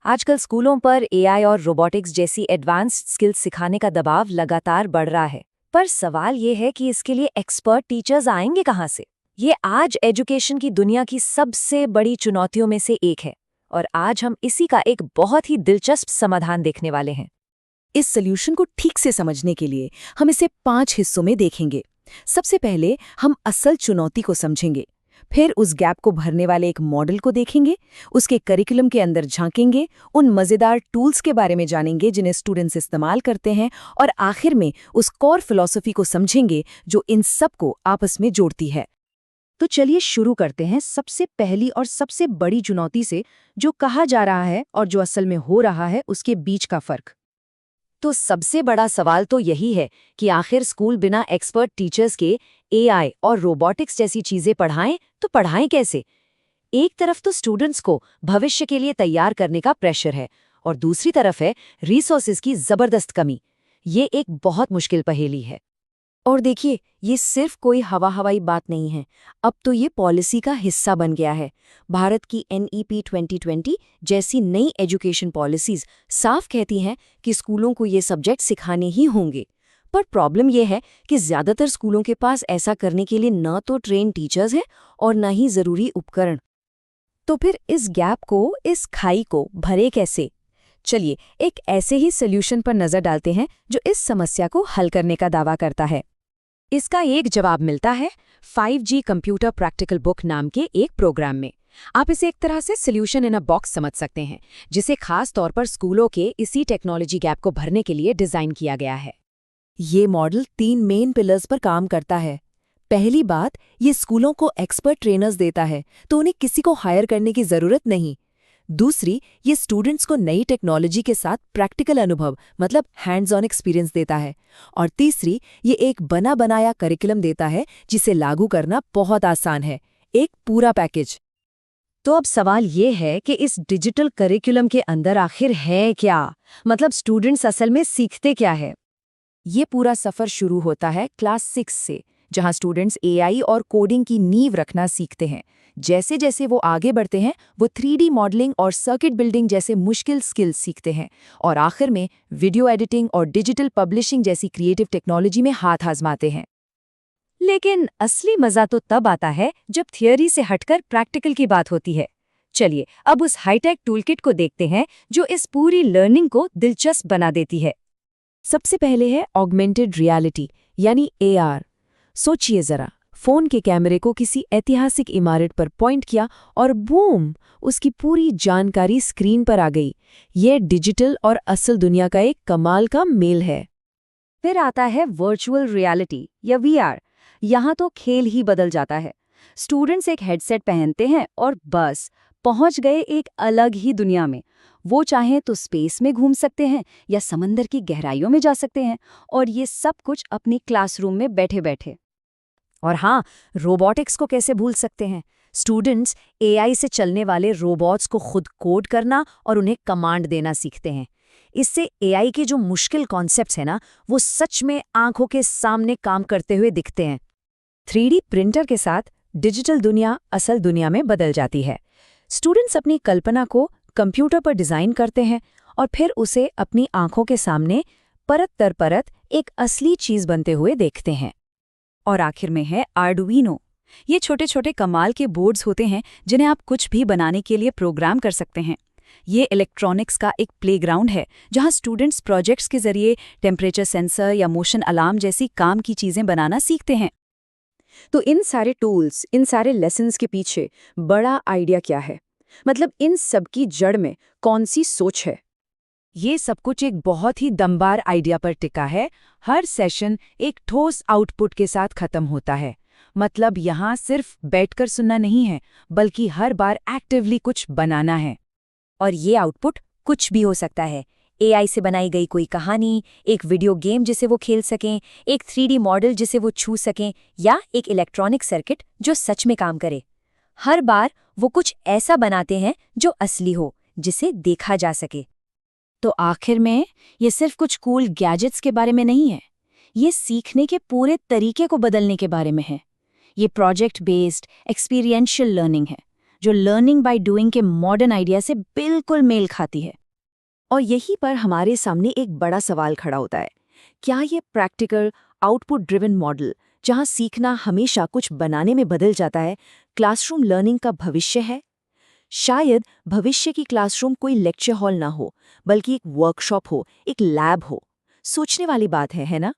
आजकल स्कूलों पर एआई और रोबोटिक्स जैसी एडवांस्ड स्किल्स सिखाने का दबाव लगातार बढ़ रहा है। पर सवाल ये है कि इसके लिए एक्सपर्ट टीचर्स आएंगे कहाँ से? ये आज एजुकेशन की दुनिया की सबसे बड़ी चुनौतियों में से एक है और आज हम इसी का एक बहुत ही दिलचस्प समाधान देखने वाले हैं। इस सॉल्यूशन को ठीक से समझने के लिए हम इसे 5 हिस्सों में देखेंगे। सबसे पहले हम असल चुनौती को समझेंगे, फिर उस गैप को भरने वाले एक मॉडल को देखेंगे, उसके करिकुलम के अंदर झांकेंगे, उन मज़ेदार टूल्स के बारे में जानेंगे जिन्हें स्टूडेंट्स इस्तेमाल करते हैं, और आखिर में उस कोर फिलॉसफी को समझेंगे जो इन सब को आपस में जोड़ती है। तो चलिए शुरू करते हैं सबसे पहली और सबसे बड़ी चुनौती से, जो कहा जा रहा है और जो असल में हो रहा है उसके बीच का फर्क। तो सबसे बड़ा सवाल तो यही है कि आखिर स्कूल बिना एक्सपर्ट टीचर्स के एआई और रोबोटिक्स जैसी चीजें पढ़ाएं तो पढ़ाएं कैसे? एक तरफ तो स्टूडेंट्स को भविष्य के लिए तैयार करने का प्रेशर है और दूसरी तरफ है रिसोर्सेज की जबरदस्त कमी। ये एक बहुत मुश्किल पहेली है। और देखिए, ये सिर्फ कोई हवाई बात नहीं है, अब तो ये पॉलिसी का हिस्सा बन गया है। भारत की NEP 2020 जैसी नई एजुकेशन पॉलिसीज साफ कहती हैं कि स्कूलों को ये सब्जेक्ट सिखाने ही होंगे। पर प्रॉब्लम ये है कि ज़्यादातर स्कूलों के पास ऐसा करने के लिए न तो ट्रेन टीचर्स हैं और न ही ज़रूरी उपकरण। तो फिर इस गैप को, इस खाई को भरे कैसे? चलिए एक ऐसे ही सोल्यूशन पर नज़र डालते हैं जो इस समस्या को हल करने का दावा करता है। इसका एक जवाब मिलता है 5G कंप्यूटर प्रैक्टिकल बुक नाम के एक प्रोग्राम में। आप इसे एक तरह से सोल्यूशन इन अ बॉक्स समझ सकते हैं, जिसे खास तौर पर स्कूलों के इसी टेक्नोलॉजी गैप को भरने के लिए डिज़ाइन किया गया है। ये मॉडल 3 मेन पिलर्स पर काम करता है। पहली बात, ये स्कूलों को एक्सपर्ट ट्रेनर्स देता है, तो उन्हें किसी को हायर करने की ज़रूरत नहीं। दूसरी, ये स्टूडेंट्स को नई टेक्नोलॉजी के साथ प्रैक्टिकल अनुभव मतलब हैंड्स ऑन एक्सपीरियंस देता है। और तीसरी, ये एक बना बनाया करिकुलम देता है जिसे लागू करना बहुत आसान है, एक पूरा पैकेज। तो अब सवाल ये है कि इस डिजिटल करिकुलम के अंदर आखिर है क्या? मतलब स्टूडेंट्स असल में सीखते क्या है? ये पूरा सफ़र शुरू होता है क्लास 6 से, जहां स्टूडेंट्स एआई और कोडिंग की नींव रखना सीखते हैं। जैसे जैसे वो आगे बढ़ते हैं, वो 3D मॉडलिंग और सर्किट बिल्डिंग जैसे मुश्किल स्किल्स सीखते हैं, और आखिर में वीडियो एडिटिंग और डिजिटल पब्लिशिंग जैसी क्रिएटिव टेक्नोलॉजी में हाथ आजमाते हैं। लेकिन असली मजा तो तब आता है जब थियोरी से हटकर प्रैक्टिकल की बात होती है। चलिए अब उस हाईटेक टूलकिट को देखते हैं जो इस पूरी लर्निंग को दिलचस्प बना देती है। सबसे पहले है ऑगमेंटेड रियलिटी यानी AR। सोचिए जरा, फोन के कैमरे को किसी ऐतिहासिक इमारत पर पॉइंट किया और बूम, उसकी पूरी जानकारी स्क्रीन पर आ गई। ये डिजिटल और असल दुनिया का एक कमाल का मेल है। फिर आता है वर्चुअल रियलिटी या VR। यहाँ तो खेल ही बदल जाता है। स्टूडेंट्स एक हेडसेट पहनते हैं और बस पहुंच गए एक अलग ही दुनिया में। वो चाहें तो स्पेस में घूम सकते हैं या समंदर की गहराइयों में जा सकते हैं, और ये सब कुछ अपनी क्लासरूम में बैठे बैठे। और हाँ, रोबोटिक्स को कैसे भूल सकते हैं? स्टूडेंट्स AI से चलने वाले रोबोट्स को खुद कोड करना और उन्हें कमांड देना सीखते हैं। इससे AI के जो मुश्किल कॉन्सेप्ट्स हैं ना, वो सच में आंखों के सामने काम करते हुए दिखते हैं। 3D प्रिंटर के साथ डिजिटल दुनिया असल दुनिया में बदल जाती है। स्टूडेंट्स अपनी कल्पना को कंप्यूटर पर डिज़ाइन करते हैं और फिर उसे अपनी आंखों के सामने परत दर परत एक असली चीज़ बनते हुए देखते हैं। और आखिर में है आर्डुइनो। ये छोटे छोटे कमाल के बोर्ड्स होते हैं जिन्हें आप कुछ भी बनाने के लिए प्रोग्राम कर सकते हैं। ये इलेक्ट्रॉनिक्स का एक प्लेग्राउंड है जहां स्टूडेंट्स प्रोजेक्ट्स के जरिए टेम्परेचर सेंसर या मोशन अलार्म जैसी काम की चीज़ें बनाना सीखते हैं। तो इन सारे टूल्स, इन सारे लेसन्स के पीछे बड़ा आइडिया क्या है? मतलब इन सब की जड़ में कौन सी सोच है? ये सब कुछ एक बहुत ही दमदार आइडिया पर टिका है। हर सेशन एक ठोस आउटपुट के साथ खत्म होता है। मतलब यहाँ सिर्फ बैठकर सुनना नहीं है, बल्कि हर बार एक्टिवली कुछ बनाना है। और ये आउटपुट कुछ भी हो सकता है। AI से बनाई गई कोई कहानी, एक वीडियो गेम जिसे वो खेल सकें, एक 3D मॉडल जिसे वो छू सकें, या एक इलेक्ट्रॉनिक सर्किट जो सच में काम करे। हर बार वो कुछ ऐसा बनाते हैं जो असली हो, जिसे देखा जा सके। तो आखिर में ये सिर्फ कुछ कूल गैजेट्स के बारे में नहीं है, ये सीखने के पूरे तरीके को बदलने के बारे में है। ये प्रोजेक्ट बेस्ड एक्सपीरियंशियल लर्निंग है, जो लर्निंग बाय डूइंग के मॉडर्न आइडिया से बिल्कुल मेल खाती है। और यहीं पर हमारे सामने एक बड़ा सवाल खड़ा होता है, क्या ये प्रैक्टिकल आउटपुट ड्रिवन मॉडल, जहां सीखना हमेशा कुछ बनाने में बदल जाता है, क्लासरूम लर्निंग का भविष्य है? शायद भविष्य की क्लासरूम कोई लेक्चर हॉल ना हो, बल्कि एक वर्कशॉप हो, एक लैब हो। सोचने वाली बात है ना?